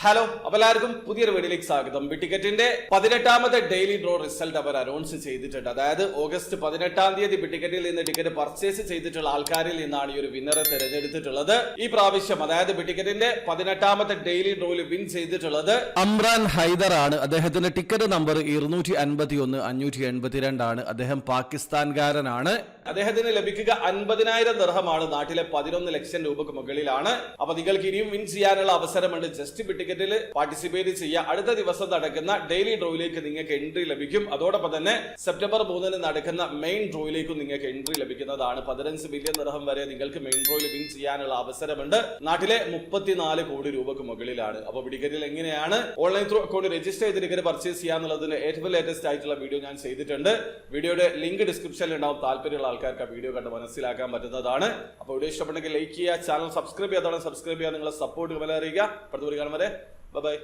Hello, അപ്പോൾ എല്ലാവർക്കും പുതിയൊരു വീഡിയോയിലേക്ക് സ്വാഗതം. ബിറ്റിക്കറ്റിന്റെ 18ാമത്തെ ഡെയിലി ഡ്രോ റിസൾട്ട് അവർ അനൗൺസ് ചെയ്തിട്ടുണ്ട്. അതായത് ഓഗസ്റ്റ് 18-ാം തീയതി ബിറ്റിക്കറ്റിൽ നിന്ന് ടിക്കറ്റ് പർച്ചേസ് ചെയ്തിട്ടുള്ള ആൾക്കാരിൽ നിന്നാണ് ഈ ഒരു വിന്നറെ തിരഞ്ഞെടുത്തിട്ടുള്ളത്. ഈ പ്രാവശ്യം അതായത് ബിറ്റിക്കറ്റിന്റെ 18ാമത്തെ ഡെയിലി ഡ്രോയിൽ വിൻ ചെയ്തിട്ടുള്ളത് അമ്രാൻ ഹൈദർ ആണ്. അദ്ദേഹത്തിന്റെ ടിക്കറ്റ് നമ്പർ 251 582 ആണ്. അദ്ദേഹം പാകിസ്ഥാൻകാരനാണ്. അദ്ദേഹത്തിന് ലഭിക്കുക 50,000 ദിർഹമാണ്. നാട്ടിലെ 11 ലക്ഷം രൂപക്ക് മുകളിലാണ്. അപ്പൊ നിങ്ങൾക്ക് ഇനിയും വിൻ ചെയ്യാനുള്ള അവസരമുണ്ട്. ജസ്റ്റ് ബിറ്റിക്കറ്റിൽ പാർട്ടിസിപ്പേറ്റ് ചെയ്യുക. അടുത്ത ദിവസം നടക്കുന്ന ഡെയിലി ഡ്രോയിലേക്ക് നിങ്ങൾക്ക് എൻട്രി ലഭിക്കും. അതോടൊപ്പം തന്നെ സെപ്റ്റംബർ 3 നടക്കുന്ന മെയിൻ ഡ്രോയിലേക്കും നിങ്ങൾക്ക് എൻട്രി ലഭിക്കുന്നതാണ്. 15 ബില്യൺ ദിർഹം വരെ നിങ്ങൾക്ക് മെയിൻ ഡ്രോയിൽ വിൻ ചെയ്യാനുള്ള അവസരമുണ്ട്. നാട്ടിലെ 34 കോടി രൂപക്ക് മുകളിലാണ്. അപ്പൊ ബിറ്റിക്കറ്റിൽ എങ്ങനെയാണ് ഓൺലൈൻ ത്രൂ അക്കൗണ്ട് രജിസ്റ്റർ ചെയ്ത് ടിക്കറ്റ് പർച്ചേസ് ചെയ്യാന്നുള്ളതിന് ഏറ്റവും ലേറ്റസ്റ്റ് ആയിട്ടുള്ള വീഡിയോ ഞാൻ ചെയ്തിട്ടുണ്ട്. വീഡിയോയുടെ ലിങ്ക് ഡിസ്ക്രിപ്ഷനിൽ ഉണ്ടാവും. താല്പര്യമുള്ള ആൾക്കാർക്ക് ആ വീഡിയോ കണ്ട് മനസ്സിലാക്കാൻ പറ്റുന്നതാണ്. അപ്പോൾ വീഡിയോ ഇഷ്ടപ്പെട്ടെങ്കിൽ ലൈക്ക് ചെയ്യുക, ചാനൽ സബ്സ്ക്രൈബ് ചെയ്യാതാണ് സബ്സ്ക്രൈബ് ചെയ്യുക, നിങ്ങളെ സപ്പോർട്ട് അറിയിക്കുക. അടുത്ത വീഡിയോ കാണും വരെ ബൈ.